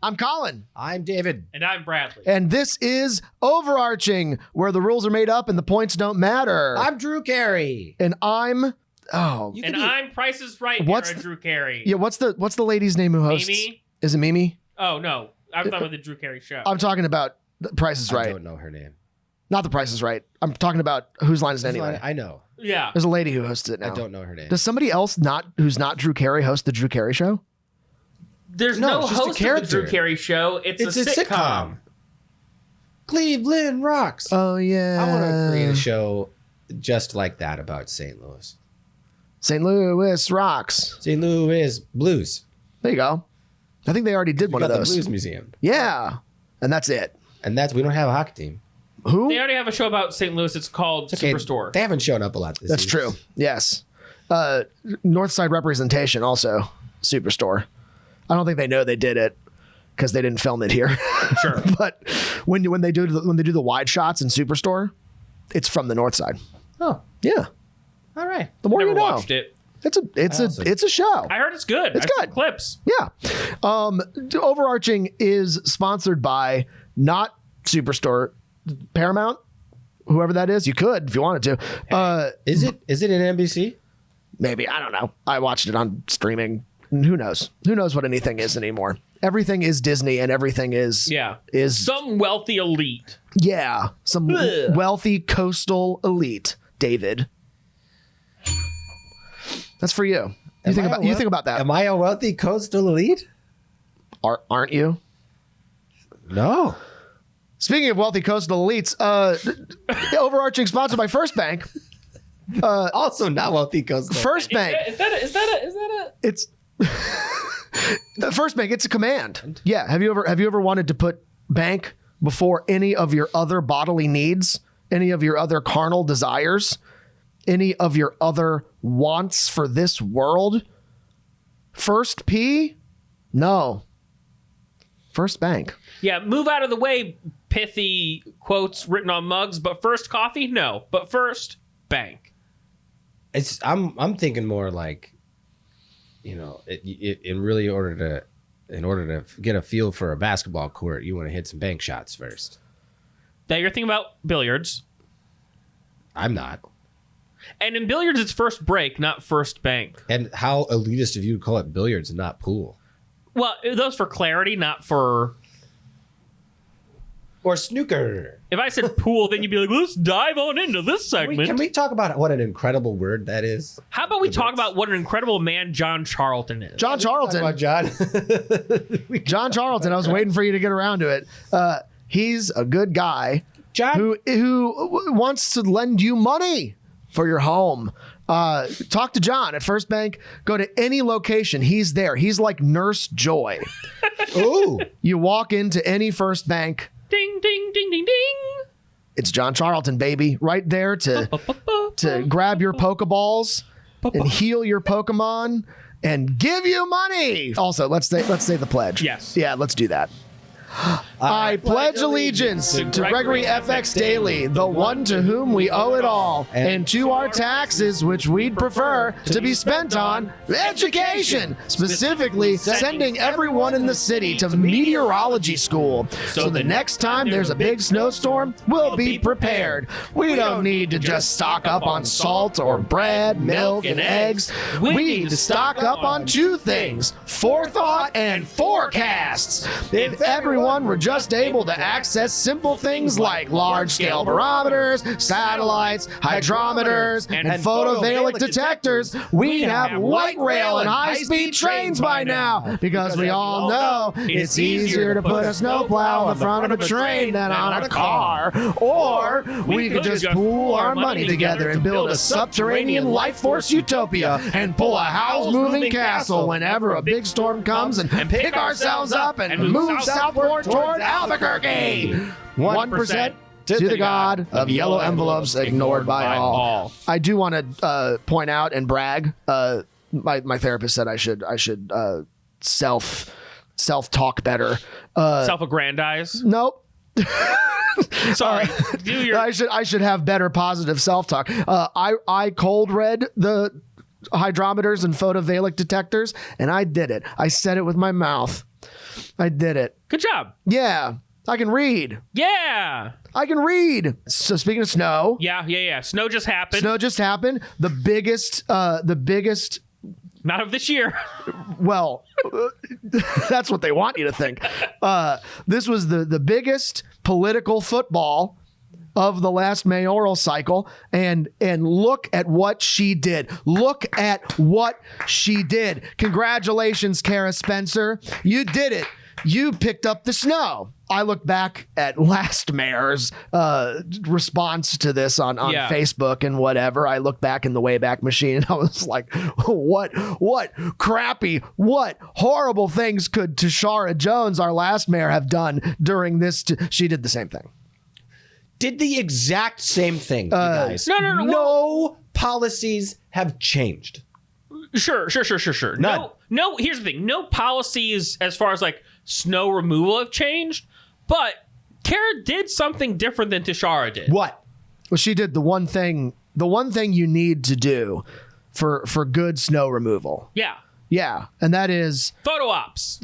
I'm Colin. I'm David. And I'm Bradley. And this is Overarching, where the rules are made up and the points don't matter. I'm Drew Carey. And I'm I'm Price is Right. What's era Drew Carey. Yeah, what's the lady's name who hosts? Mimi? Is it Mimi? Oh no, I'm talking about the Drew Carey show. I'm talking about the Price is Right. I don't know her name. Not the Price is Right. I'm talking about Whose Line Is It Anyway. I know. Yeah. There's a lady who hosts it now. I don't know her name. Does somebody else who's not Drew Carey host the Drew Carey show? There's No, no it's just a host of the character. Drew Carey show. It's a sitcom. Cleveland rocks. Oh yeah. I want to create a show just like that about St. Louis. St. Louis rocks. St. Louis blues. There you go. I think they already did one got of those. the blues museum, Yeah. And that's it. and we don't have a hockey team. Who? They already have a show about St. Louis. It's called Okay, Superstore. They haven't shown up a lot this That's season. true. Yes. North Side representation also Superstore. I don't think they know they did it because they didn't film it here. Sure. But when they do the wide shots in Superstore, it's from the North Side. Oh, Yeah. all right. The more Never you know. watched it. It's a show. I heard it's good. It's I've seen good. clips. Yeah. Overarching is sponsored by not Superstore, Paramount, whoever that is. You could if you wanted to. Is it an NBC? Maybe. I don't know. I watched it on streaming. Who knows? Who knows what anything is anymore? Everything is Disney and everything is some wealthy elite. Some wealthy coastal elite. David, that's for you. You think about that. Am I a wealthy coastal elite? Aren't you? No. Speaking of wealthy coastal elites, Overarching sponsored by First Bank. Also not wealthy coastal. First Bank. Is that a? It's First Bank. It's a command. Yeah. Have you ever wanted to put bank before any of your other bodily needs, any of your other carnal desires, any of your other wants for this world? First P? No. First Bank. Yeah, move out of the way, pithy quotes written on mugs, but first coffee? No. But first, bank. I'm thinking more like, in order to get a feel for a basketball court, you want to hit some bank shots first. Now you're thinking about billiards. I'm not. And in billiards, it's first break, not first bank. And how elitist of you to call it billiards and not pool? Well, those for clarity, not for... Or snooker. If I said pool, then you'd be like, let's dive on into this segment. Can we talk about what an incredible word that is? How about we talk about what an incredible man John Charlton is? John Charlton. Talk about John. John Charlton. I was waiting for you to get around to it. He's a good guy. John who wants to lend you money for your home. Talk to John at First Bank. Go to any location. He's there. He's like Nurse Joy. Ooh. You walk into any First Bank. Ding, ding, ding, ding, ding. It's John Charlton, baby. Right there to grab your Pokeballs and heal your Pokemon and give you money. Also, let's say the pledge. Yes. Yeah, let's do that. I pledge allegiance to Gregory FX Daily, the one to whom we owe it all, and to our taxes, which we'd prefer to be spent on education, specifically sending everyone in the city to meteorology school. So the next time there's a big snowstorm, we'll be prepared. We don't need to just stock up on salt or bread, milk, and eggs. We need to stock up on two things: forethought and forecasts. If everyone were just able to access simple things like large-scale barometers, satellites, hydrometers, and photovoltaic detectors, we'd have light rail and high-speed trains by now, because we all know it's easier to put a snowplow in front of a train than on a car. Or we could just pool our money together and build a subterranean life force utopia and pull a house-moving castle whenever a big storm comes and pick ourselves up and move southward toward Albuquerque. 1% to the god of yellow envelopes ignored by all. I do want to point out and brag. My therapist said I should self talk better. Self-aggrandize? Nope. Sorry. I should have better positive self talk. I cold read the hydrometers and photovoltaic detectors, and I did it. I said it with my mouth. I did it. Good job. Yeah. I can read. Yeah. I can read. So speaking of snow. Yeah. Snow just happened. The biggest Not of this year. well, that's what they want you to think. This was the biggest political football of the last mayoral cycle, and look at what she did. Look at what she did. Congratulations, Kara Spencer. You did it. You picked up the snow. I look back at last mayor's response to this on Facebook and whatever. I look back in the Wayback Machine and I was like, what crappy, what horrible things could Tashara Jones, our last mayor, have done during this? She did the same thing. Did the exact same thing, you guys. No. No policies have changed. Sure. None. No, here's the thing. No policies as far as like snow removal have changed, but Kara did something different than Tashara did. What? Well, she did the one thing you need to do for good snow removal. Yeah. Yeah, and that is Photo ops.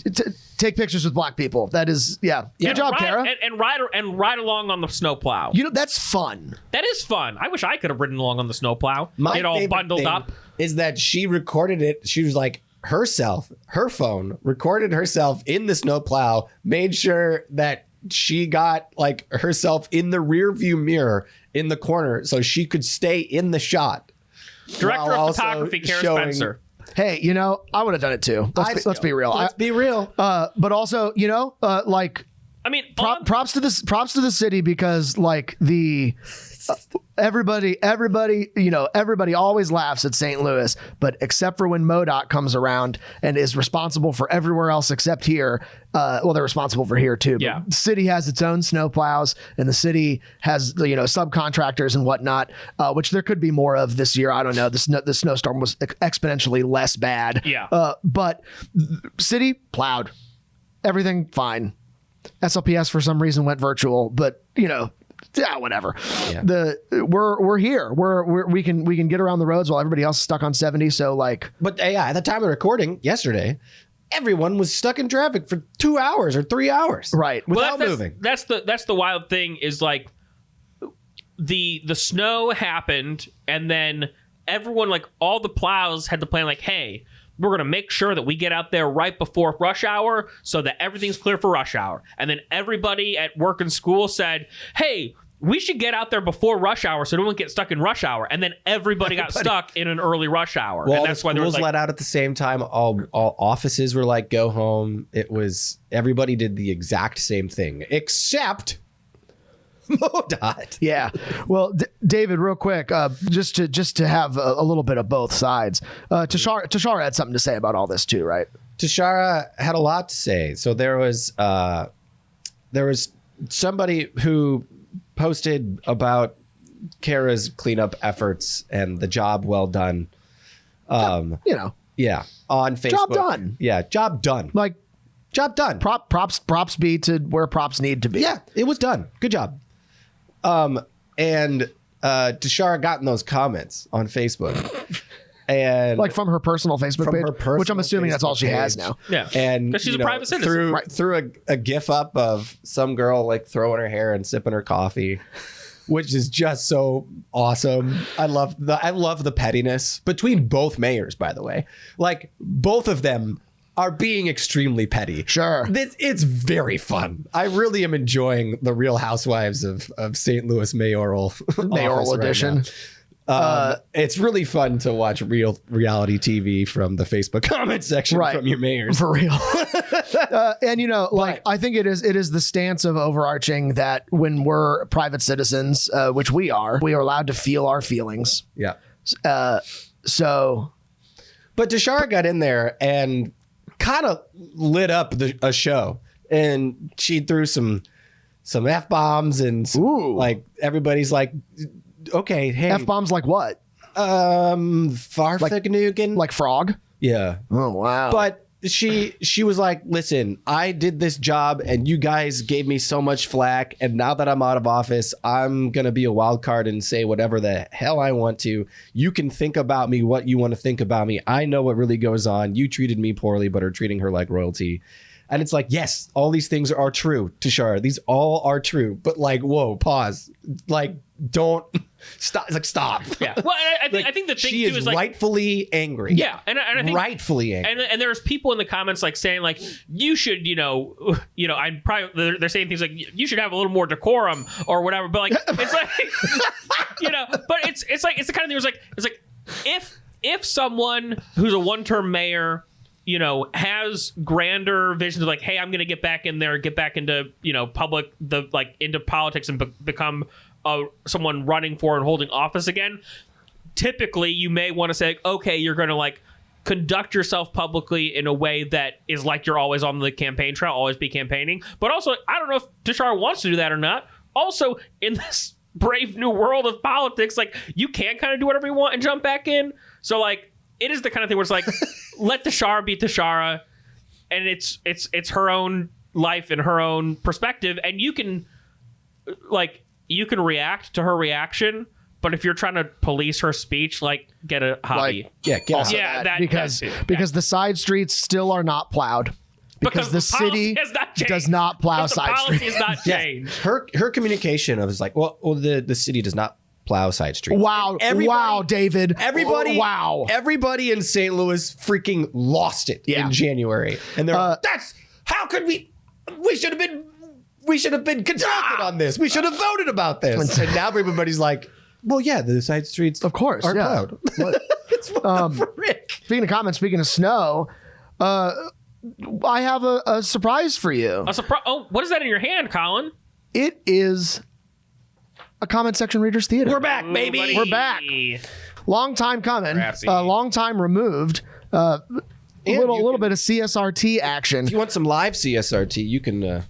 Take pictures with black people. That is, yeah. Good job, Kara. And ride along on the snowplow. You know, that's fun. That is fun. I wish I could have ridden along on the snowplow. Get all bundled up. Is that she recorded it? She was like her phone recorded herself in the snowplow, made sure that she got like herself in the rear view mirror in the corner so she could stay in the shot. Director of photography, Kara Spencer. Hey, you know, I would have done it too. Let's be real. Let's be real. But also, you know, like, I mean, props to the city, because like everybody, you know, everybody always laughs at St. Louis, but except for when MoDOT comes around and is responsible for everywhere else except here. Well, they're responsible for here too. But yeah. The city has its own snowplows, and the city has, you know, subcontractors and whatnot, which there could be more of this year. I don't know. The snowstorm was exponentially less bad. Yeah. But city plowed everything fine. SLPS for some reason went virtual, but you know, yeah, whatever. Yeah. We're here. We can get around the roads while everybody else is stuck on 70. So like, but yeah, at the time of recording yesterday, everyone was stuck in traffic for 2 hours or 3 hours, right? Without moving. That's the wild thing is like the snow happened, and then everyone, like all the plows, had to plan like, hey, we're going to make sure that we get out there right before rush hour so that everything's clear for rush hour. And then everybody at work and school said, hey, we should get out there before rush hour so no one gets stuck in rush hour. And then everybody got stuck in an early rush hour. Well, and that's why there was like, let out at the same time. All offices were like, go home. It was, everybody did the exact same thing except MoDOT. Yeah. Well, David, real quick, just to have a little bit of both sides. Tashara had something to say about all this too, right? Tashara had a lot to say. So there was somebody who posted about Kara's cleanup efforts and the job well done. You know. Yeah, on Facebook. Job done. Yeah, job done. Like, job done. Props be to where props need to be. Yeah, it was done. Good job. And Tashara got in those comments on Facebook. And like from her personal Facebook page, which I'm assuming that's all she has now. Yeah, and because she's a private citizen. Threw a GIF up of some girl like throwing her hair and sipping her coffee, which is just so awesome. I love the pettiness between both mayors. By the way, like both of them are being extremely petty. Sure, it's very fun. I really am enjoying the Real Housewives of St. Louis mayoral edition. Right, it's really fun to watch reality TV from the Facebook comment section from your mayors. For real. And you know, like, I think it is the stance of Overarching that when we're private citizens, which we are allowed to feel our feelings. Yeah. So. But Tashara got in there and kind of lit up a show, and she threw some F-bombs and like everybody's like, okay, hey. F-bombs like what? Farfignugan. Like frog? Yeah. Oh, wow. But she was like, listen, I did this job and you guys gave me so much flack, and now that I'm out of office, I'm going to be a wild card and say whatever the hell I want to. You can think about me what you want to think about me. I know what really goes on. You treated me poorly, but are treating her like royalty. And it's like, yes, all these things are true, Tashara. These all are true. But like, whoa, pause. Like, don't stop. It's like, stop. Yeah. Well, I think the thing she too is like rightfully angry. Yeah, and I think rightfully angry. And there's people in the comments like saying like you should I'm probably they're saying things like you should have a little more decorum or whatever. But like it's like but it's the kind of thing where it's like if someone who's a one-term mayor has grander visions of like, hey, I'm going to get back in there, get back into, into politics and become someone running for and holding office again. Typically, you may want to say, okay, you're going to like conduct yourself publicly in a way that is like you're always on the campaign trail, always be campaigning. But also, I don't know if Tashara wants to do that or not. Also, in this brave new world of politics, like you can kind of do whatever you want and jump back in. So like, it is the kind of thing where it's like, let Tashara be Tashara, and it's her own life and her own perspective, and you can react to her reaction. But if you're trying to police her speech, like get a hobby. Because the side streets still are not plowed. Because the city does not plow side streets. The policy has not changed. Her communication of is like, well, the city does not plow side streets. Wow, David. Everybody in St. Louis freaking lost it in January. And they're like, how could we should have been consulted on this. We should have voted about this. And now everybody's like, well, yeah, the side streets of course are plowed. It's what the frick. Speaking of comments, speaking of snow, I have a surprise for you. A surprise? Oh, what is that in your hand, Colin? It is a comment section readers theater. We're back, baby. We're back. Long time coming. Long time removed. A little bit of CSRT action. If you want some live CSRT, you can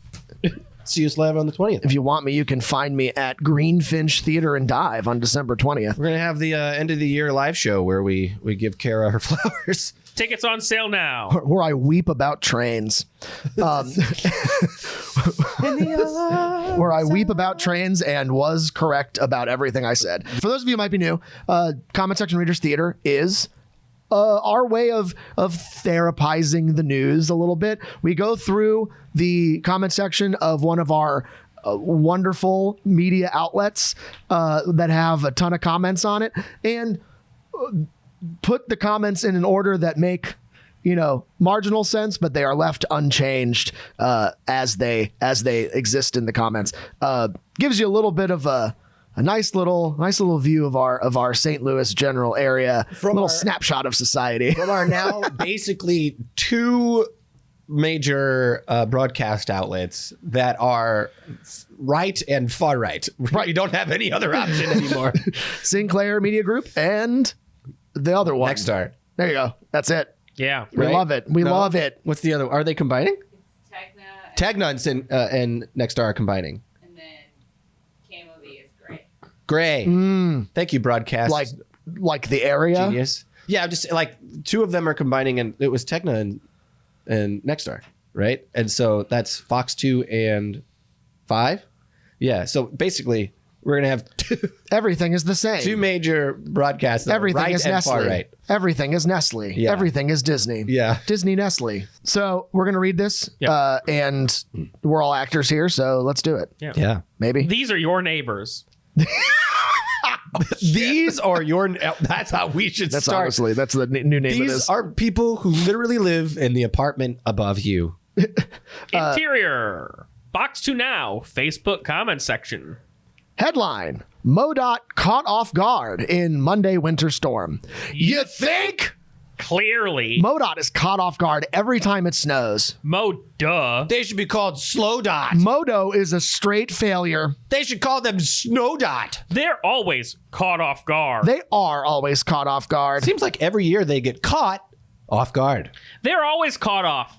see us live on the 20th. If you want me, you can find me at Greenfinch Theater and Dive on December 20th. We're going to have the end of the year live show where we give Kara her flowers. Tickets on sale now. Where I weep about trains. Where I weep about trains and was correct about everything I said. For those of you who might be new, comment section readers theater is our way of therapizing the news a little bit. We go through the comment section of one of our wonderful media outlets that have a ton of comments on it and put the comments in an order that make marginal sense, but they are left unchanged as they exist in the comments. Gives you a little bit of a nice little view of our St. Louis general area, from a little snapshot of society. From our now basically two major broadcast outlets that are right and far right. Right, you don't have any other option anymore. Sinclair Media Group and the other one. Nexstar. There you go. That's it. Yeah. We love it. We love it. What's the other? Are they combining? It's Tegna and Nexstar are combining. And then KMOV is gray. Gray. Thank you, broadcast. Like the area? Genius. Yeah, just like two of them are combining, and it was Tegna and Nexstar, right? And so that's Fox 2 and 5. Yeah, so basically we're going to have everything is the same. Two major broadcasts. Everything right is and Nestle. Far right. Everything is Nestle. Yeah. Everything is Disney. Yeah. Disney Nestle. So we're going to read this and we're all actors here. So let's do it. Yeah. Maybe. These are your neighbors. These are your. That's how we should That's start. honestly, that's the new name of These this. are people who literally live in the apartment above you. Interior. Box to now. Facebook comment section. Headline: MoDOT caught off guard in Monday winter storm. You think? Clearly. MoDOT is caught off guard every time it snows. Duh. They should be called Slow Dot. Modo is a straight failure. They should call them Snow Dot. They're always caught off guard. They are always caught off guard. Seems like every year they get caught off guard. They're always caught off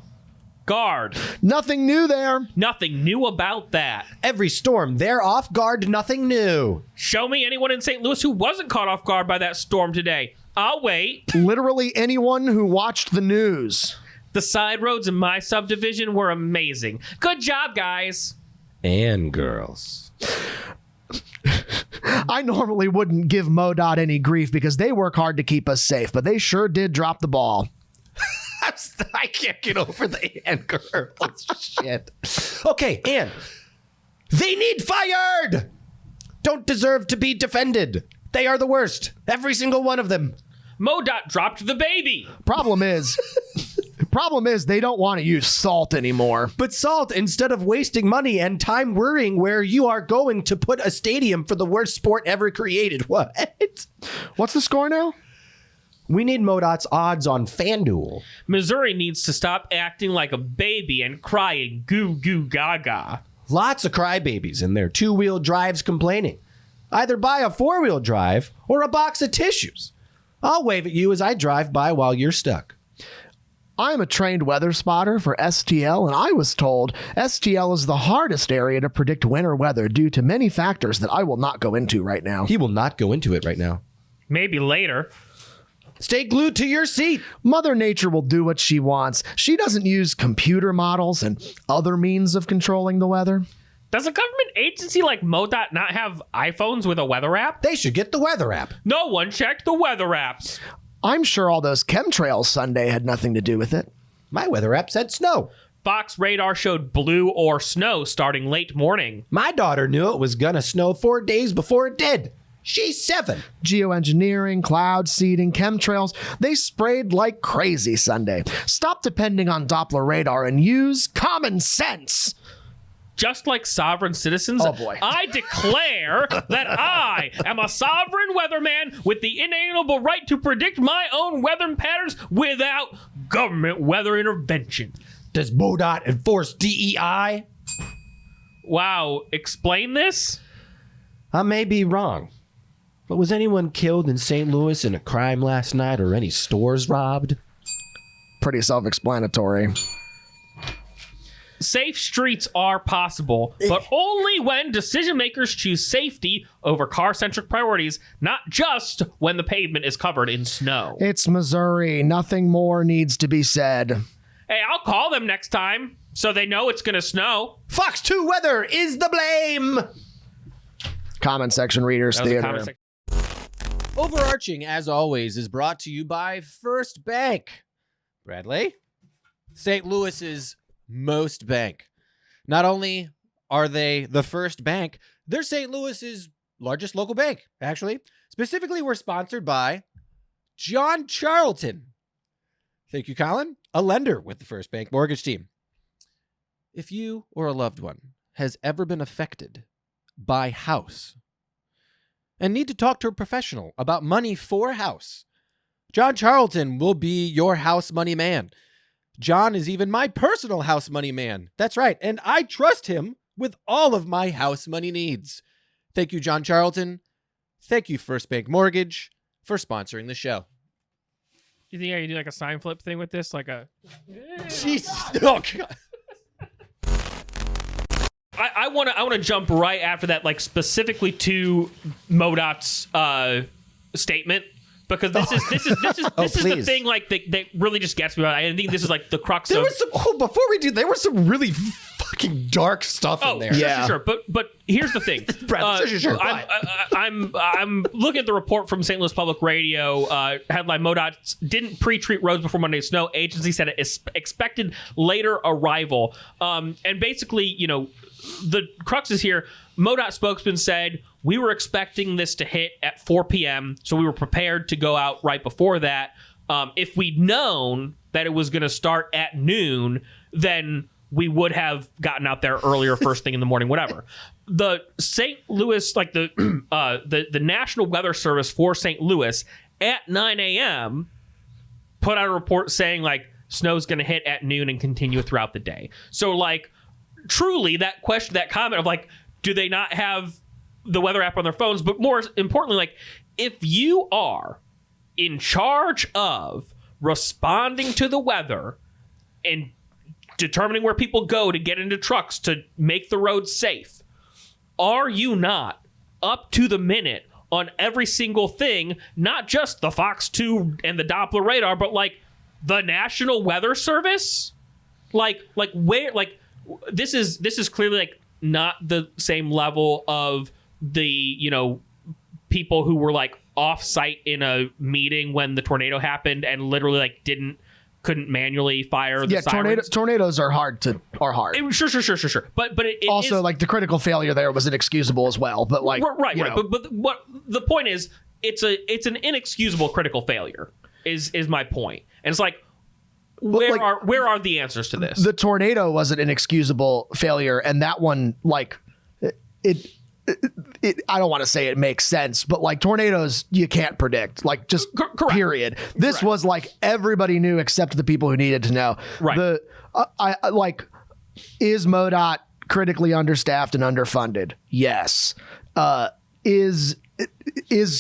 guard. Nothing new there. Nothing new about that. Every storm, they're off guard, nothing new. Show me anyone in St. Louis who wasn't caught off guard by that storm today. I'll wait. Literally anyone who watched the news. The side roads in my subdivision were amazing. Good job, guys. And girls. I normally wouldn't give MoDOT any grief because they work hard to keep us safe, but they sure did drop the ball. I can't get over the Ann girls. Shit. Okay, Ann. They need fired. Don't deserve to be defended. They are the worst. Every single one of them. MoDOT dropped the baby. Problem is they don't want to use salt anymore. But salt, instead of wasting money and time worrying where you are going to put a stadium for the worst sport ever created. What? What's the score now? We need MoDOT's odds on FanDuel. Missouri needs to stop acting like a baby and crying goo goo gaga. Lots of crybabies in their two-wheel drives complaining. Either buy a four-wheel drive or a box of tissues. I'll wave at you as I drive by while you're stuck. I'm a trained weather spotter for STL, and I was told STL is the hardest area to predict winter weather due to many factors that I will not go into right now. He will not go into it right now. Maybe later. Stay glued to your seat. Mother Nature will do what she wants. She doesn't use computer models and other means of controlling the weather. Does a government agency like MoDOT not have iPhones with a weather app? They should get the weather app. No one checked the weather apps. I'm sure all those chemtrails Sunday had nothing to do with it. My weather app said snow. Fox radar showed blue or snow starting late morning. My daughter knew it was gonna snow 4 days before it did. She's 7. Geoengineering, cloud seeding, chemtrails, they sprayed like crazy Sunday. Stop depending on Doppler radar and use common sense. Just like sovereign citizens, Oh, boy. I declare that I am a sovereign weatherman with the inalienable right to predict my own weather patterns without government weather intervention. Does MoDOT enforce DEI? Wow, explain this? I may be wrong, but was anyone killed in St. Louis in a crime last night or any stores robbed? Pretty self-explanatory. Safe streets are possible, but only when decision makers choose safety over car-centric priorities, not just when the pavement is covered in snow. It's Missouri. Nothing more needs to be said. Hey, I'll call them next time so they know it's going to snow. Fox 2 weather is the blame. Comment section readers That was a theater. comment section. Overarching, as always, is brought to you by First Bank. Bradley, St. Louis's most bank. Not only are they the first bank, they're St. Louis's largest local bank, actually. Specifically, we're sponsored by John Charlton. Thank you, Colin, a lender with the First Bank mortgage team. If you or a loved one has ever been affected by house and need to talk to a professional about money for a house, John Charlton will be your house money man. John is even my personal house money man. That's right. And I trust him with all of my house money needs. Thank you, John Charlton. Thank you, First Bank Mortgage, for sponsoring the show. You think I could do like a sign flip thing with this? Like a... Jesus. Oh, God. I want to jump right after that, like specifically to MoDOT's statement, because this is the thing like that really just gets me. I think this is like the crux There of. was some, before we do, there was some really fucking dark stuff in there. Sure. But here's the thing. Brad, sure. I'm looking at the report from St. Louis Public Radio. Headline: MoDOT didn't pre-treat roads before Monday's snow. Agency said it is expected later arrival. And basically, you know, the crux is here. MoDOT spokesman said, we were expecting this to hit at 4 p.m., so we were prepared to go out right before that. If we'd known that it was going to start at noon, then we would have gotten out there earlier, first thing in the morning, whatever. The St. Louis, like the National Weather Service for St. Louis at 9 a.m. put out a report saying, like, snow's going to hit at noon and continue throughout the day. So, like, truly, that question, that comment of, like, do they not have the weather app on their phones? But more importantly, like, if you are in charge of responding to the weather and determining where people go to get into trucks to make the roads safe, are you not up to the minute on every single thing, not just the Fox 2 and the Doppler radar, but like the National Weather Service? Like where, like, this is clearly like not the same level of the, you know, people who were like off site in a meeting when the tornado happened and literally like didn't couldn't manually fire the sirens. Tornadoes are hard. Sure. But it Also, is, like the critical failure there was inexcusable as well. But like, right. you know. But what the point is, it's an inexcusable critical failure. Is my point, and it's like. Where are the answers to this? The tornado was an inexcusable failure, and that one, like, it I don't want to say it makes sense, but like tornadoes, you can't predict. Like, just Correct. period. This Correct. was like everybody knew except the people who needed to know. Right. I like, is MoDOT critically understaffed and underfunded? Yes. Is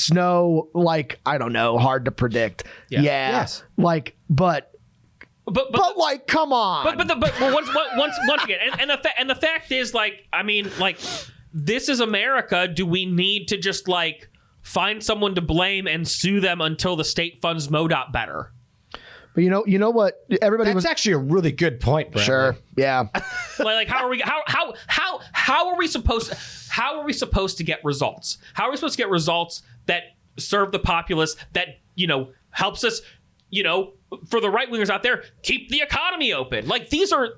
snow, like, I don't know, hard to predict? Yeah. Yes. Like, but like, come on. But once again, and the fact is, like, I mean, like, this is America. Do we need to just like find someone to blame and sue them until the state funds MoDOT better? But you know what? Everybody That's actually a really good point, Brent. sure, yeah. Like how are we supposed to get results? How are we supposed to get results that serve the populace, that, you know, helps us, you know, for the right wingers out there, keep the economy open? Like, these are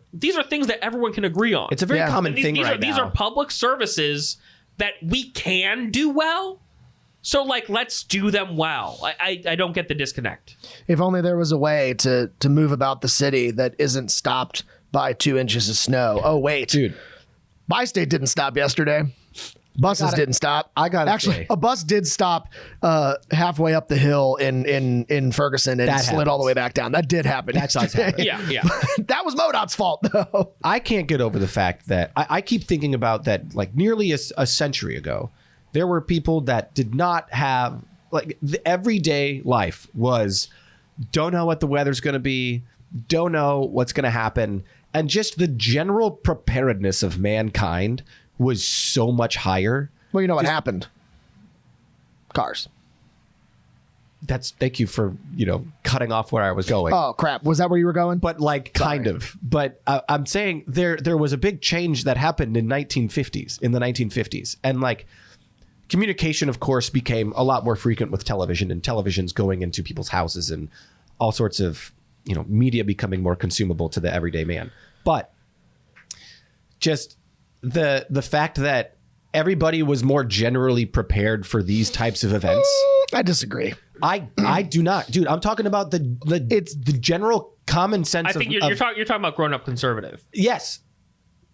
things that everyone can agree on. It's a very common thing these right now. These are public services that we can do well. So, like, let's do them well. I don't get the disconnect. If only there was a way to move about the city that isn't stopped by 2 inches of snow. Oh wait, Dude, Bi-State didn't stop yesterday. Buses didn't stop. Actually, a bus did stop halfway up the hill in Ferguson and slid all the way back down. That did happen. That does happen. Yeah. That was MoDOT's fault, though. I can't get over the fact that I keep thinking about that, like, nearly a century ago, there were people that did not have, like, the everyday life was, don't know what the weather's going to be, don't know what's going to happen. And just the general preparedness of mankind was so much higher. Well, you know what happened? Cars. Thank you for, you know, cutting off where I was going. Oh, crap. Was that where you were going? But like, kind of. But I'm saying there was a big change that happened in the 1950s. And like, communication, of course, became a lot more frequent with television, and television's going into people's houses and all sorts of, you know, media becoming more consumable to the everyday man. But just the fact that everybody was more generally prepared for these types of events. I disagree. I do not, dude. I'm talking about it's the general common sense. I think you're talking about grown up conservative. Yes.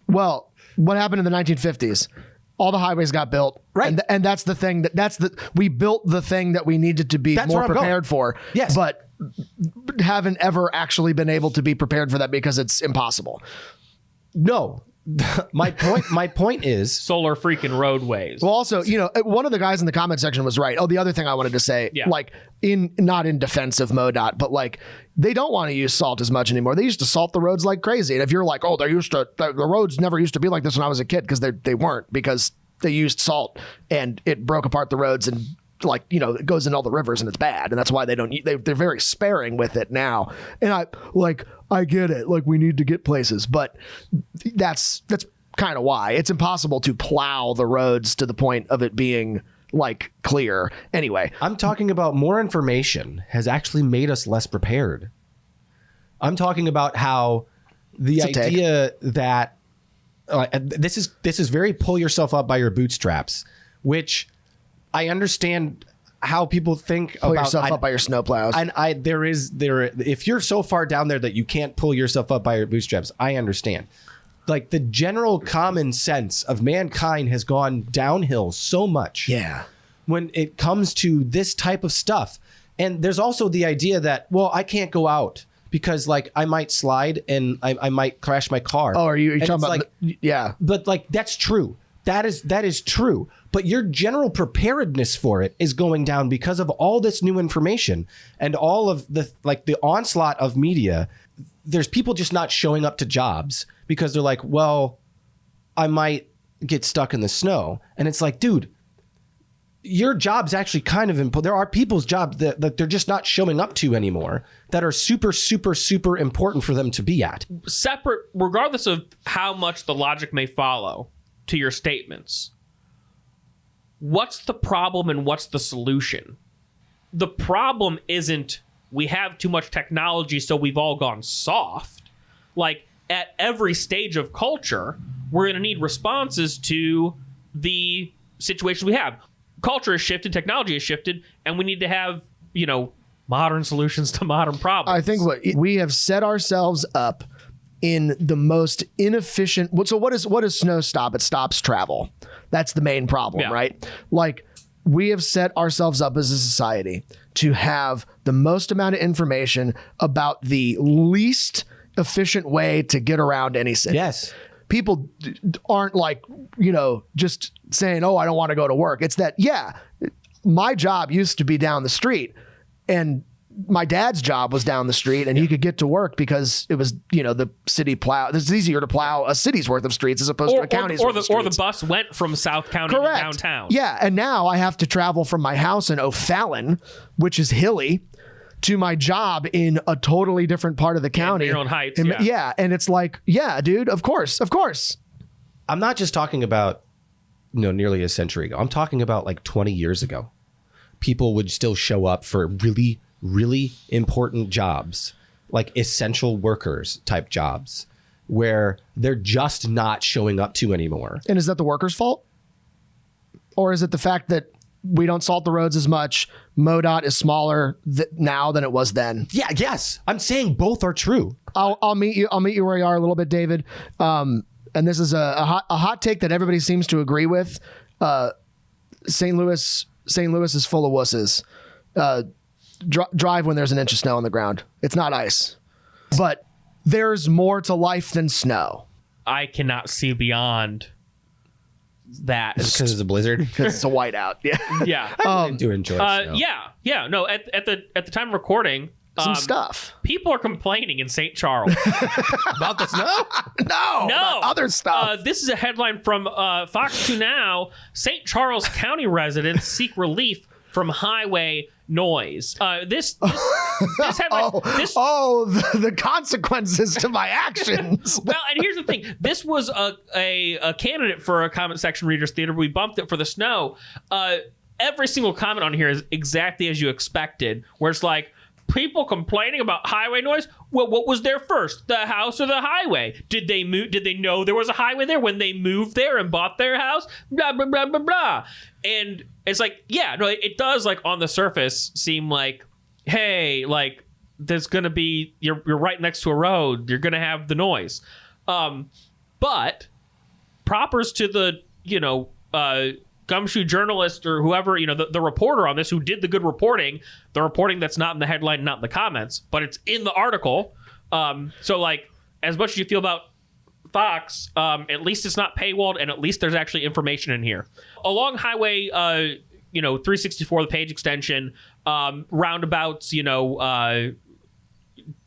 Well, what happened in the 1950s? All the highways got built, right? And that's the thing we built the thing that we needed to be more prepared for. Yes, but haven't ever actually been able to be prepared for that because it's impossible. No. My point is solar freaking roadways. Well, also, you know, one of the guys in the comment section was right. Oh, the other thing I wanted to say, like, not in defense of MoDOT, but like, they don't want to use salt as much anymore. They used to salt the roads like crazy. And if you're like, oh, the roads never used to be like this when I was a kid, because they weren't, because they used salt and it broke apart the roads, and like, you know, it goes in all the rivers and it's bad. And that's why they're very sparing with it now. And I get it. Like, we need to get places, but that's kind of why it's impossible to plow the roads to the point of it being like clear. Anyway, I'm talking about more information has actually made us less prepared. I'm talking about how the idea that this is very pull yourself up by your bootstraps, which I understand how people think pull about yourself up by your snowplows. And if you're so far down there that you can't pull yourself up by your bootstraps, I understand. Like, the general common sense of mankind has gone downhill so much. Yeah. When it comes to this type of stuff. And there's also the idea that, well, I can't go out because, like, I might slide and I might crash my car. Oh, are you talking about? Like, yeah. But like, that's true. That is true. But your general preparedness for it is going down because of all this new information and all of the onslaught of media. There's people just not showing up to jobs because they're like, well, I might get stuck in the snow. And it's like, dude, your job's actually kind of important. There are people's jobs that they're just not showing up to anymore that are super, super, super important for them to be at. Separate, regardless of how much the logic may follow to your statements, what's the problem and what's the solution? The problem isn't we have too much technology, so we've all gone soft. Like, at every stage of culture, we're going to need responses to the situation we have. Culture has shifted, technology has shifted, and we need to have, modern solutions to modern problems. I think we have set ourselves up in the most inefficient. So what does snow stop? It stops travel. That's the main problem, right? Like, we have set ourselves up as a society to have the most amount of information about the least efficient way to get around any city. Yes. People aren't like, just saying, oh, I don't want to go to work. It's that, my job used to be down the street, and my dad's job was down the street, and he could get to work because it was, the city plow. It's easier to plow a city's worth of streets as opposed to a county's worth of streets. Or the bus went from South County to downtown. Yeah, and now I have to travel from my house in O'Fallon, which is hilly, to my job in a totally different part of the county. Your own Heights, and it's like, dude, of course. I'm not just talking about, nearly a century ago. I'm talking about like 20 years ago. People would still show up for really, really important jobs, like essential workers type jobs, where they're just not showing up to anymore. And is that the workers' fault? Or is it the fact that we don't salt the roads as much? MoDOT is smaller now than it was then. Yeah, yes. I'm saying both are true. I'll meet you where you are a little bit, David. And this is a hot take that everybody seems to agree with. St. Louis is full of wusses. Drive when there's an inch of snow on the ground. It's not ice. But there's more to life than snow. I cannot see beyond that. Because it's a blizzard? Because it's a whiteout. Yeah. Yeah. I do enjoy snow. Yeah. No, at the time of recording, some stuff. People are complaining in St. Charles. About the snow? No. No. Other stuff. This is a headline from Fox 2 Now. St. Charles County residents seek relief from highway noise. This headline. The consequences to my actions. Well, and here's the thing. This was a candidate for a comment section readers theater. We bumped it for the snow. Every single comment on here is exactly as you expected, where it's like, people complaining about highway noise. Well, what was there first, the house or the highway? Did they move? Did they know there was a highway there when they moved there and bought their house? Blah blah blah blah blah. And it's like, it does, like, on the surface seem like, hey, like, there's gonna be, you're right next to a road, you're gonna have the noise. But propers to the gumshoe journalist or whoever, the reporter on this who did the good reporting, the reporting that's not in the headline, not in the comments, but it's in the article. So, like, as much as you feel about Fox, at least it's not paywalled, and at least there's actually information in here. Along Highway 364, the page extension, roundabouts,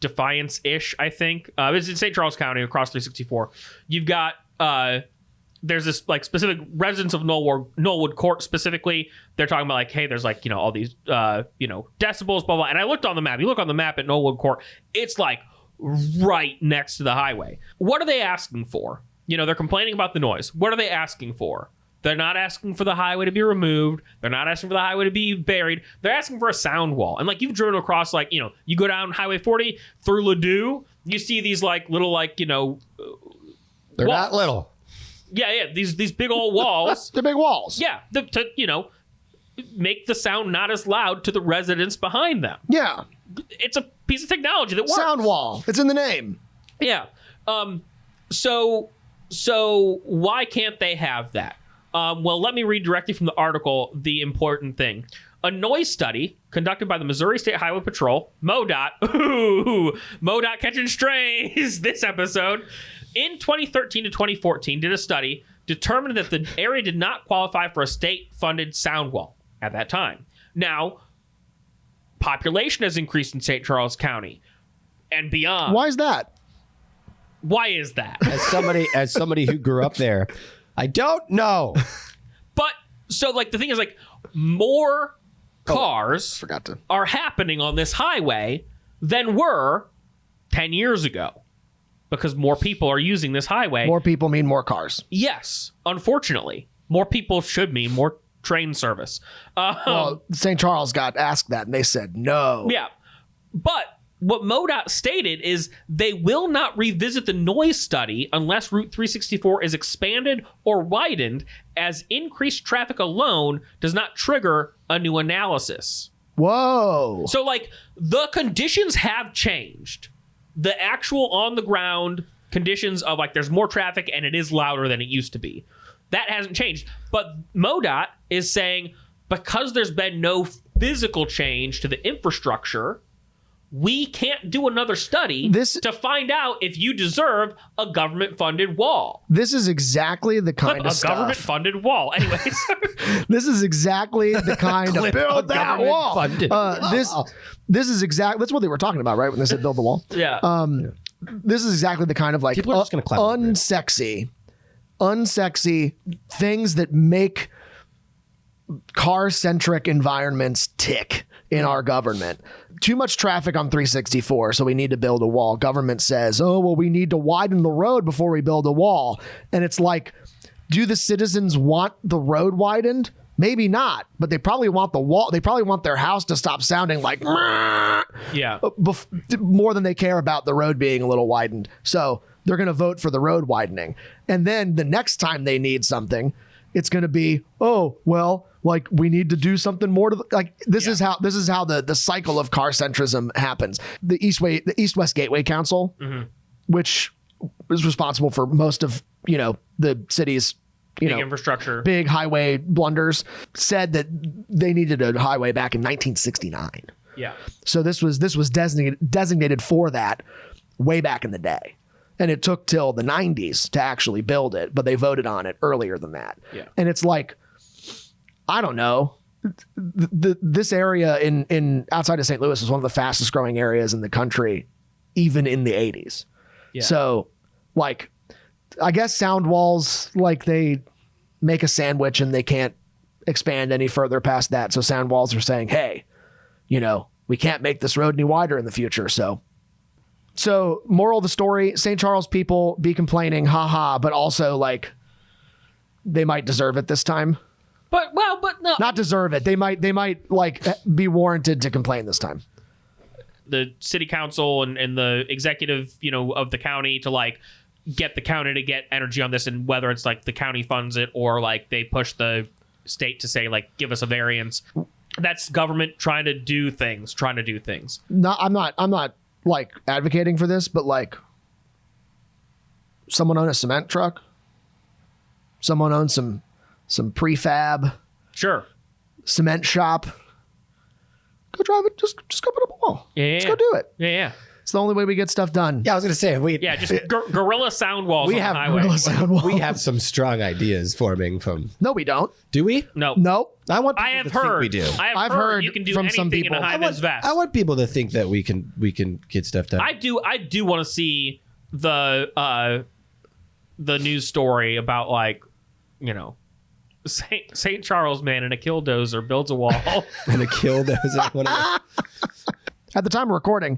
Defiance-ish, I think. It's in St. Charles County across 364. You've got there's this, like, specific residents of Knollwood Court specifically. They're talking about, like, hey, there's, like, all these decibels, blah blah. And I looked on the map. You look on the map at Knollwood Court, it's like right next to the highway. What are they asking for? They're complaining about the noise. What are they asking for? They're not asking for the highway to be removed. They're not asking for the highway to be buried. They're asking for a sound wall. And, like, you've driven across, like, you go down Highway 40 through Ladue, you see these, like, little, like, they're walls. not little. Yeah, these big old walls. They're big walls. Yeah, to make the sound not as loud to the residents behind them. Yeah. It's a piece of technology that works. Sound wall. It's in the name. Yeah. So why can't they have that? Well, let me read directly from the article the important thing. A noise study conducted by the Missouri State Highway Patrol, MoDOT, MoDOT catching strays this episode, in 2013 to 2014 did a study, determined that the area did not qualify for a state-funded sound wall at that time. Now, population has increased in St. Charles County and beyond. Why is that? Why is that? As somebody who grew up there, I don't know. But, so, like, the thing is, like, more cars are happening on this highway than were 10 years ago. Because more people are using this highway. More people mean more cars. Yes, unfortunately. More people should mean more train service. Well, St. Charles got asked that, and they said no. Yeah. But what MoDOT stated is they will not revisit the noise study unless Route 364 is expanded or widened, as increased traffic alone does not trigger a new analysis. Whoa. So, like, the conditions have changed. The actual on-the-ground conditions of, like, there's more traffic and it is louder than it used to be. That hasn't changed. But MoDOT is saying, because there's been no physical change to the infrastructure, we can't do another study to find out if you deserve a government-funded wall. This is exactly the kind of stuff. A government-funded wall. Anyways. This is exactly the kind of build that wall. This is exactly, that's what they were talking about, right? When they said build the wall. Yeah. This is exactly the kind of like People are just gonna clap unsexy things that make car-centric environments tick in our government. Too much traffic on 364, so we need to build a wall. Government says, oh, well, we need to widen the road before we build a wall. And it's like, do the citizens want the road widened? Maybe not, but they probably want the wall. They probably want their house to stop sounding like more than they care about the road being a little widened. So they're going to vote for the road widening. And then the next time they need something, it's going to be, oh, well, like we need to do something more to this is how the cycle of car centrism happens. The East-West Gateway Council, which is responsible for most of, the city's, infrastructure, big highway blunders, said that they needed a highway back in 1969. Yeah. So this was designated for that way back in the day. And it took till the 90s to actually build it, but they voted on it earlier than that. Yeah. And it's like, I don't know. This area in outside of St. Louis is one of the fastest growing areas in the country, even in the 80s. Yeah. So, like, I guess sound walls, like they make a sandwich and they can't expand any further past that. So sound walls are saying, hey, we can't make this road any wider in the future. So moral of the story, St. Charles people be complaining, haha, but also like they might deserve it this time. But no. Not deserve it. They might like be warranted to complain this time. The city council and the executive, of the county to like get the county to get energy on this, and whether it's like the county funds it or like they push the state to say like give us a variance. That's government trying to do things. No, I'm not like advocating for this, but like someone own a cement truck, someone owns some prefab, sure, cement shop. Go drive it. Just go put up a wall. Yeah, just go do it. Yeah. It's the only way we get stuff done. Yeah, I was gonna say just gorilla sound walls. We on have the highway. Gorilla sound walls. We have some strong ideas forming from. No, we don't. Do we? No. I want. I have heard. We do. I've heard you can do from anything some people. in a high-vis vest. I want people to think that we can get stuff done. I do want to see the news story about like, St. Charles man in a killdozer builds a wall. And a killdozer. At the time of recording,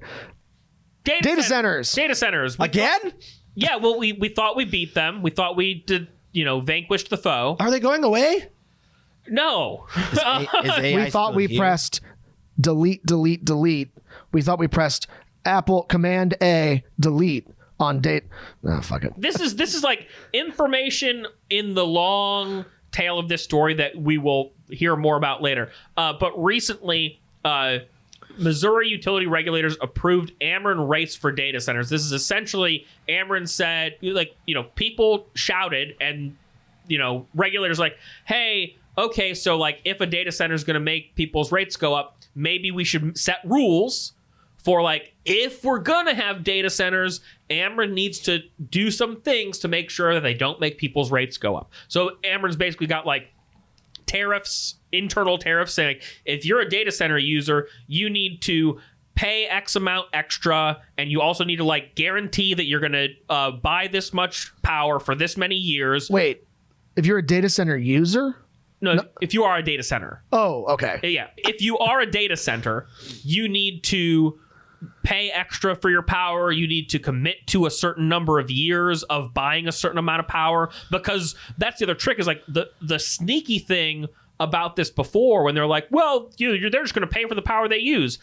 data centers. Data centers. Again? Yeah, well, we thought we beat them. We thought we did, vanquished the foe. Are they going away? No. We thought we pressed delete. We thought we pressed Apple Command A, delete on date. Oh, fuck it. This is like information in the long tail of this story that we will hear more about later. But recently, Missouri utility regulators approved Ameren rates for data centers. This is essentially Ameren said, people shouted and, regulators like, hey, okay, so like if a data center is going to make people's rates go up, maybe we should set rules for like, if we're going to have data centers, Ameren needs to do some things to make sure that they don't make people's rates go up. So Ameren's basically got like tariffs, internal tariffs saying, if you're a data center user, you need to pay X amount extra, and you also need to like guarantee that you're going to buy this much power for this many years. Wait, if you're a data center user? No, if you are a data center. Oh, okay. Yeah. If you are a data center, you need to pay extra for your power. You need to commit to a certain number of years of buying a certain amount of power, because that's the other trick is like the sneaky thing about this before when they're like, well, they're just going to pay for the power they use.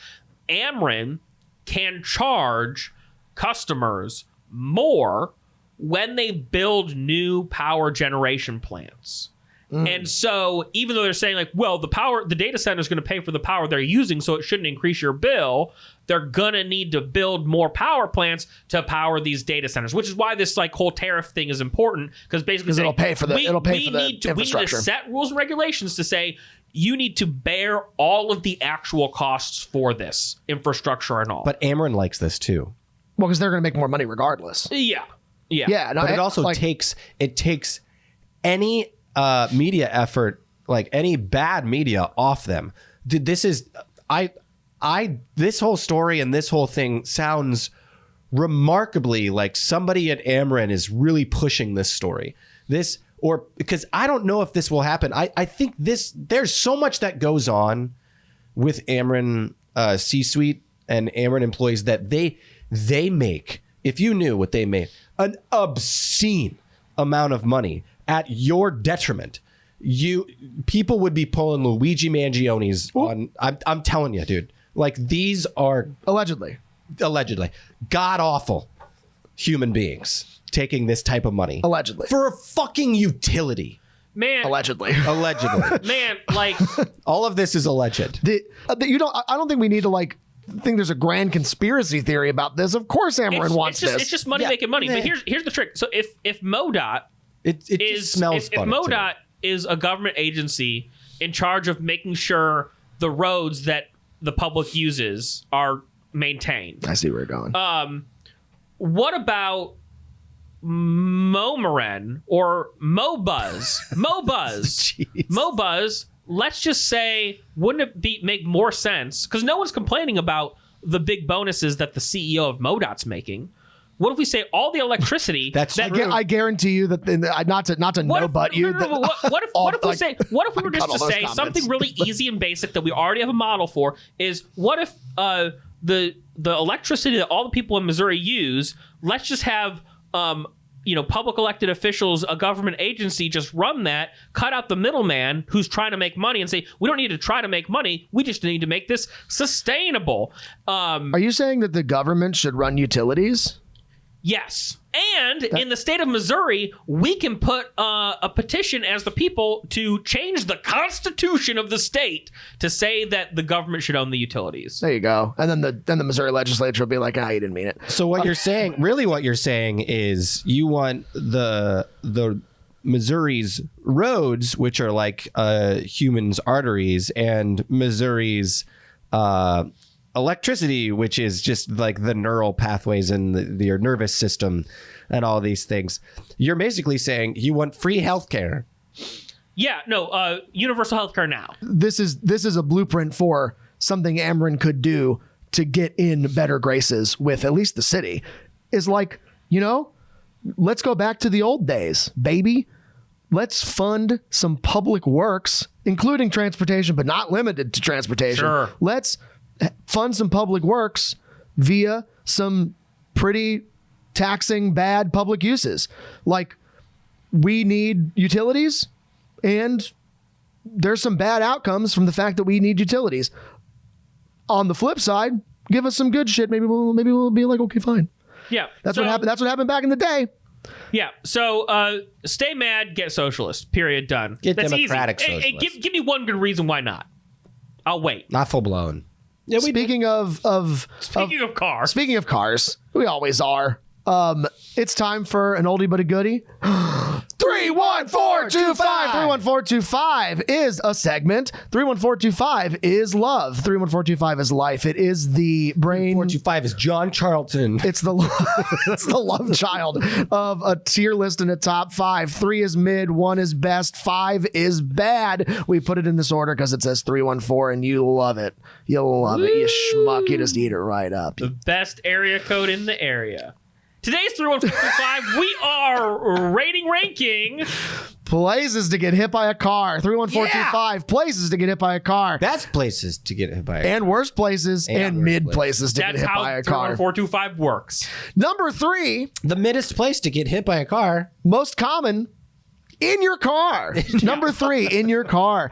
Ameren can charge customers more when they build new power generation plants. And so even though they're saying like, well, the data center is going to pay for the power they're using, so it shouldn't increase your bill, they're going to need to build more power plants to power these data centers, which is why this like whole tariff thing is important, because basically it'll pay for the we need to infrastructure. set rules and regulations to say you need to bear all of the actual costs for this infrastructure and all. But Ameren likes this too. Well, because they're going to make more money regardless. Yeah. No, But it also takes any media effort, like any bad media, off them. This is this whole story and this whole thing sounds remarkably like somebody at Ameren is really pushing this story. Because I don't know if this will happen. I think there's so much that goes on with Ameren C-suite and Ameren employees that they make, if you knew what they made, an obscene amount of money at your detriment. People would be pulling Luigi Mangionis on. I'm telling you, dude. Like, these are allegedly god awful human beings taking this type of money allegedly for a fucking utility. Man, allegedly. Man, like all of this is alleged. I don't think we need to like think there's a grand conspiracy theory about this. Of course, Ameren wants this. It's just money making money. But here's the trick. So if MoDOT smells if MoDOT is a government agency in charge of making sure the roads that the public uses are maintained. I see where you're going. What about Momeren or Mobuzz? Mobuzz, let's just say, wouldn't it make more sense? Because no one's complaining about the big bonuses that the CEO of MoDOT's making. What if we say all the electricity? I guarantee you that not to no-butt you. What if we were just to say something really easy and basic that we already have a model for? Is what if the electricity that all the people in Missouri use? Let's just have public elected officials, a government agency, just run that, cut out the middleman who's trying to make money, and say we don't need to try to make money. We just need to make this sustainable. Are you saying that the government should run utilities? Yes. And in the state of Missouri, we can put a petition as the people to change the constitution of the state to say that the government should own the utilities. There you go. And then the Missouri legislature will be like, you didn't mean it. So what you're saying is you want the Missouri's roads, which are like humans' arteries, and Missouri's electricity, which is just like the neural pathways in your nervous system and all these things. You're basically saying you want free healthcare. Yeah, no, universal healthcare now. This is a blueprint for something Ameren could do to get in better graces with at least the city. Is like, let's go back to the old days, baby. Let's fund some public works, including transportation, but not limited to transportation. Sure. Let's fund some public works via some pretty taxing bad public uses. Like, we need utilities, and there's some bad outcomes from the fact that we need utilities. On the flip side, give us some good shit. Maybe we'll be like, okay, fine. Yeah, that's what happened. That's what happened back in the day. Yeah. So stay mad, get socialist. Period. Done. Get that's democratic easy. socialist. Give me one good reason why not. I'll wait. Not full blown. Yeah, speaking of cars. Speaking of cars, we always are. It's time for an oldie but a goodie. 31425. 31425 is a segment. 31425 is love. 31425 is life. It is the brain. 425 is John Charlton. It's the love child of a tier list in a top 5. 3 is mid, 1 is best, 5 is bad. We put it in this order because it says 314 and you love it. You'll love it. You schmuck. You just eat it right up. The best area code in the area. Today's 31425, we are ranking places to get hit by a car. 31425 places to get hit by a car. Best places to get hit by a car. And worst places and mid places to get hit by a car. That's how 31425 works. Number 3. The middest place to get hit by a car. Most common in your car. Number 3, in your car.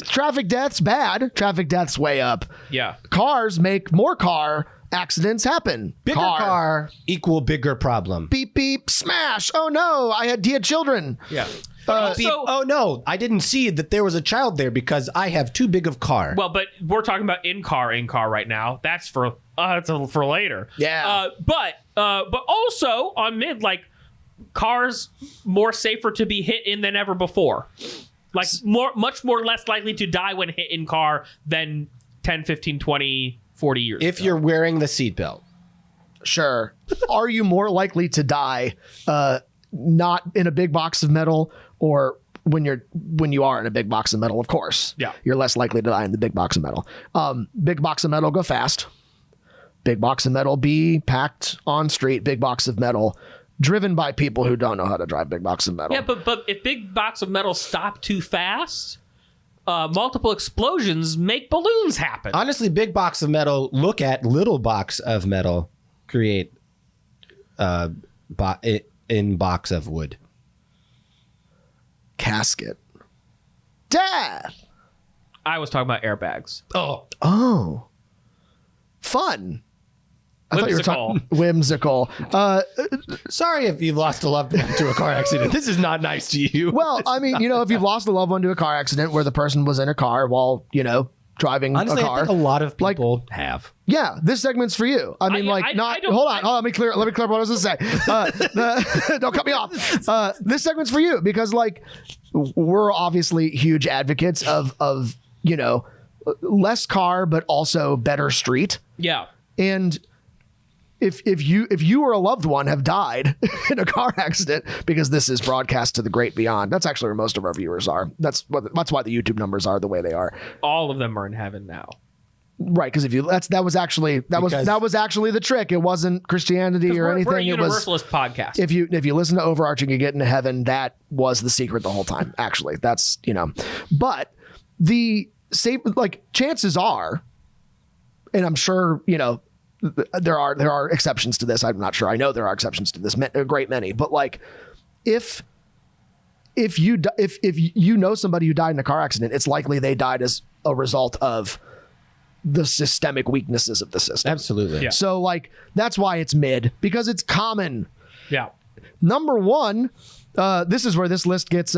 Traffic deaths, bad. Traffic deaths way up. Yeah. Cars make more car accidents happen. Bigger car equal bigger problem. Beep, beep, smash. Oh no, I had children. Yeah. Beep. Oh no, I didn't see that there was a child there because I have too big of car. Well, but we're talking about in car right now. That's for later. Yeah. But also on mid, like, cars more safer to be hit in than ever before. Like, much more less likely to die when hit in car than 10, 15, 20, 40 years if ago. you're wearing the seatbelt. Sure. Are you more likely to die not in a big box of metal, or when you are in a big box of metal? Of course. Yeah. You're less likely to die in the big box of metal. Big box of metal, go fast. Big box of metal, be packed on street. Big box of metal, driven by people who don't know how to drive big box of metal. Yeah, but if big box of metal stop too fast, multiple explosions make balloons happen. Honestly, big box of metal, look at little box of metal, create in box of wood. Casket. Death. I was talking about airbags. Oh. Fun. I thought you were talking whimsical. Sorry if you've lost a loved one to a car accident. This is not nice to you. Well, I mean, if you've lost a loved one to a car accident where the person was in a car while, driving honestly, a car. I think a lot of people have. Yeah, this segment's for you. I mean, hold on. Let me clear what I was going to say. Don't cut me off. This segment's for you because, we're obviously huge advocates of less car, but also better street. Yeah. And if you or a loved one have died in a car accident, because this is broadcast to the great beyond, that's actually where most of our viewers are. That's why the YouTube numbers are the way they are. All of them are in heaven now. Right, because that was actually the trick. It wasn't Christianity or anything. We're a universalist podcast. If you listen to Overarching, you get into heaven. That was the secret the whole time. Actually, that's but the chances are, and I'm sure there are exceptions to this. I'm not sure. I know there are exceptions to this. A great many. But if you know somebody who died in a car accident, it's likely they died as a result of the systemic weaknesses of the system. Absolutely. Yeah. So that's why it's mid, because it's common. Yeah. Number 1, this is where this list gets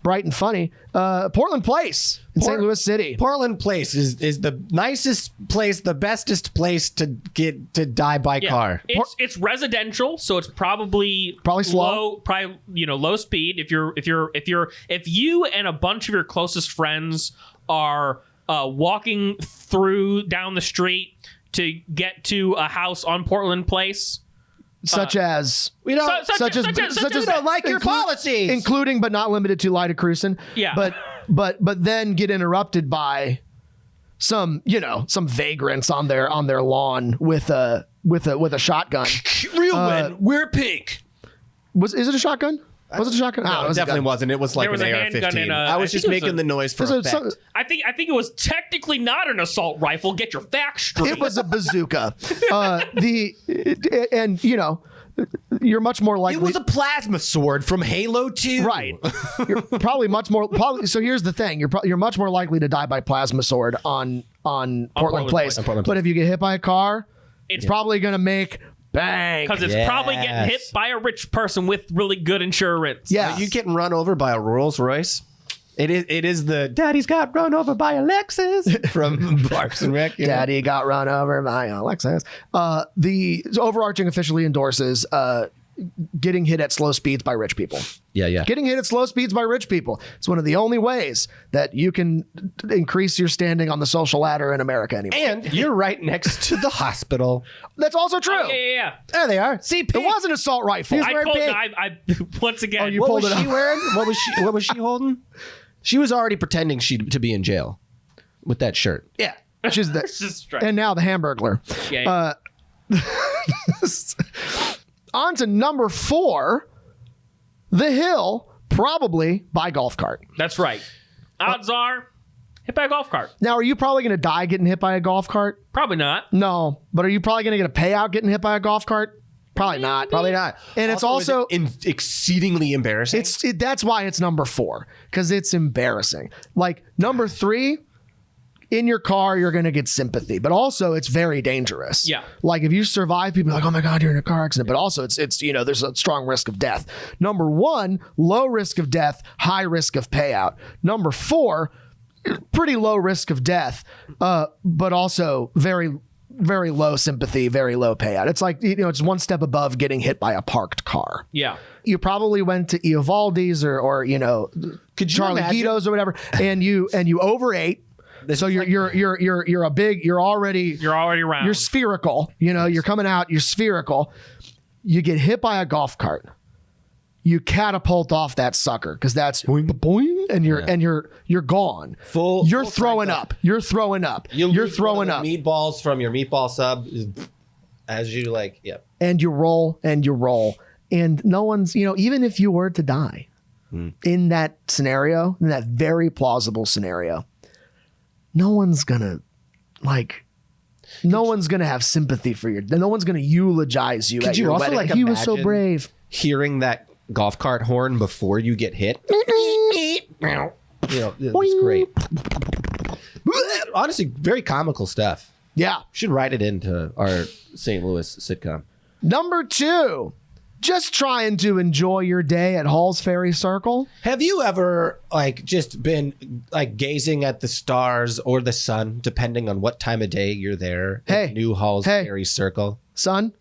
bright and funny. Portland Place in St. Louis City. Portland Place is the nicest place, the bestest place to die by car. It's residential, so it's probably slow. Low speed. If you and a bunch of your closest friends are walking down the street to get to a house on Portland Place, such as we don't like your policies, including but not limited to Lyda Cruisen. Yeah. But then get interrupted by some vagrants on their lawn with a shotgun. Real men wear pink. Is it a shotgun? Was it a shotgun? No, it definitely wasn't. It was like an AR-15. I was just making the noise for effect. I think it was technically not an assault rifle. Get your facts straight. It was a bazooka. You're much more likely. It was a plasma sword from Halo 2. Right. You're probably much more. So here's the thing: you're much more likely to die by plasma sword on Portland Place. But if you get hit by a car, it's probably going to make bang, because it's probably getting hit by a rich person with really good insurance. Yeah. Are you getting run over by a Rolls Royce? It is the Daddy's got run over by a Lexus from Parks and Rec. Daddy got run over by a Lexus. The Overarching officially endorses getting hit at slow speeds by rich people. Yeah. Getting hit at slow speeds by rich people. It's one of the only ways that you can increase your standing on the social ladder in America anymore. And you're right next to the hospital. That's also true. Oh, yeah. There they are. See, it was an assault rifle. I once again. You what pulled was it she up. wearing? What was she holding? She was already pretending to be in jail with that shirt. Yeah. She's Just right. and now the Hamburglar. Yeah. On to number 4, The Hill, probably by golf cart. That's right. Odds are hit by a golf cart. Now, are you probably going to die getting hit by a golf cart? Probably not. No. But are you probably going to get a payout getting hit by a golf cart? Probably not. Probably not. And it's also exceedingly embarrassing. That's why it's number 4, because it's embarrassing. Like number 3, in your car, you're going to get sympathy, but also it's very dangerous. Yeah. Like if you survive, people are like, oh my God, you're in a car accident. But also it's there's a strong risk of death. Number 1, low risk of death, high risk of payout. Number 4, pretty low risk of death, but also very, very low sympathy, very low payout. It's like, it's one step above getting hit by a parked car. Yeah. You probably went to Eovaldi's or Charlie Guido's or whatever, and you overate. So you're already round. You're spherical. You're coming out. You're spherical. You get hit by a golf cart. You catapult off that sucker because that's boing, boing, and you're gone. You're throwing up. You're throwing up. You're throwing up. Meatballs from your meatball sub as you like. Yep. And you roll and you roll, and no one's even if you were to die in that scenario, in that very plausible scenario. No one's gonna have sympathy for you. No one's gonna eulogize you. Could you also wedding. He was so brave. Hearing that golf cart horn before you get hit, it's great. Honestly, very comical stuff. Yeah, should write it into our St. Louis sitcom. Number 2. Just trying to enjoy your day at Hall's Ferry Circle. Have you ever just been gazing at the stars or the sun, depending on what time of day you're there? At New Hall's Ferry Circle. Sun,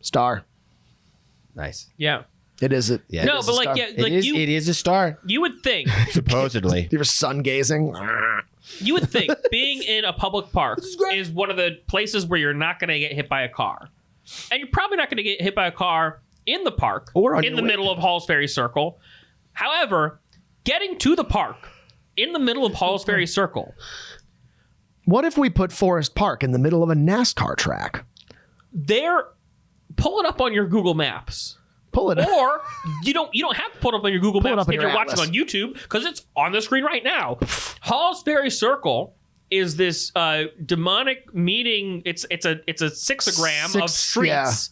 star. Nice. Yeah. It is it. Yeah. No, but it is a star. You would think supposedly. You were sun gazing. You would think being in a public park is one of the places where you're not going to get hit by a car, and you're probably not going to get hit by a car in the park or in the middle of Hall's Ferry Circle. However, getting to the park in the middle of Hall's Ferry Circle. What if we put Forest Park in the middle of a NASCAR track? Pull it up on your Google Maps. Pull it up. Or you don't have to pull it up on your Google Maps if you're Atlas. watching on YouTube, because it's on the screen right now. Hall's Ferry Circle is this demonic meeting. It's a sixagram of streets.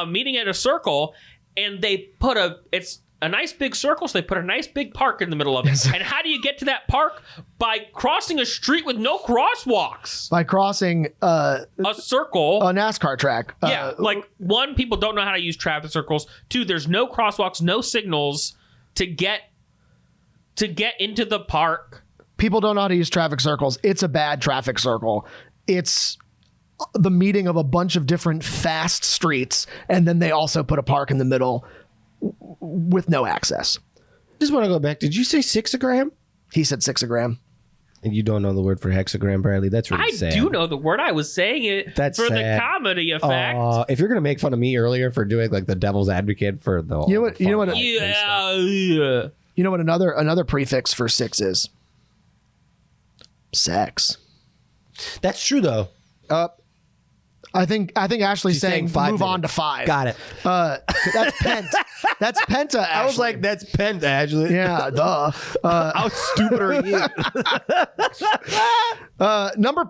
Meeting at a circle, and they put it's a nice big circle, so they put a nice big park in the middle of it. And how do you get to that park? By crossing a street with no crosswalks. By crossing a circle. A NASCAR track. Yeah, 1, people don't know how to use traffic circles. 2, there's no crosswalks, no signals to get into the park. People don't know how to use traffic circles. It's a bad traffic circle. It's the meeting of a bunch of different fast streets, and then they also put a park in the middle with no access. Just want to go back. Did you say sixagram? He said sixagram. And you don't know the word for hexagram, Bradley? That's really sad. I do know the word. I was saying it for sad. the comedy effect. If you're going to make fun of me earlier for doing the devil's advocate for the... You know what another prefix for 6 is? Sex. That's true, though. I think Ashley's saying move on to 5. Got it. That's pent. That's penta, Ashley. I was like, that's pent, Ashley. Yeah, duh. How stupid are you? Number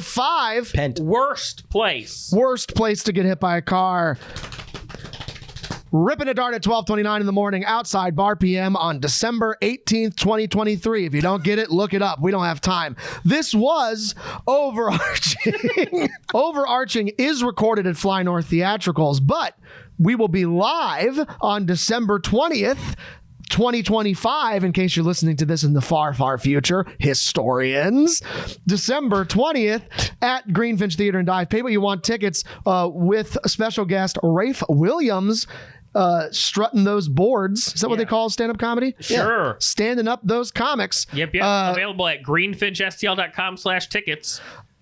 5. Pent. Worst place To get hit by a car. Ripping a dart at 12:29 in the morning outside Bar PM on December 18th, 2023. If you don't get it, look it up. We don't have time. This was Overarching. Overarching is recorded at Fly North Theatricals, but we will be live on December 20th, 2025, in case you're listening to this in the far, far future, historians. December 20th at Greenfinch Theater and Dive. Pay what you want tickets with special guest Rafe Williams strutting those boards. Is that what they call stand-up comedy? Sure. Yeah. Standing up those comics. Yep. Available at greenfinchstl.com/tickets.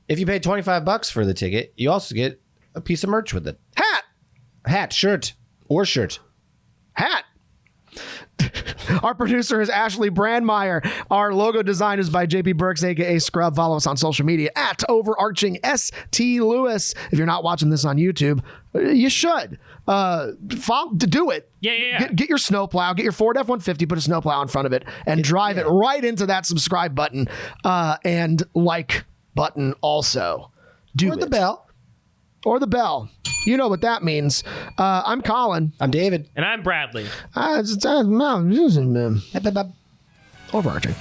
If you pay $25 for the ticket, you also get a piece of merch with it. Hat, shirt. Hat. Our producer is Ashley Brandmeier. Our logo design is by JP Burks, aka Scrub. Follow us on social media at Overarching ST Lewis. If you're not watching this on YouTube, you should. Do it. Yeah. Get your snowplow, get your Ford F-150, put a snowplow in front of it, and drive it right into that subscribe button and like button also. Or the bell. or the bell. You know what that means. I'm Colin. I'm David. And I'm Bradley. Overarching.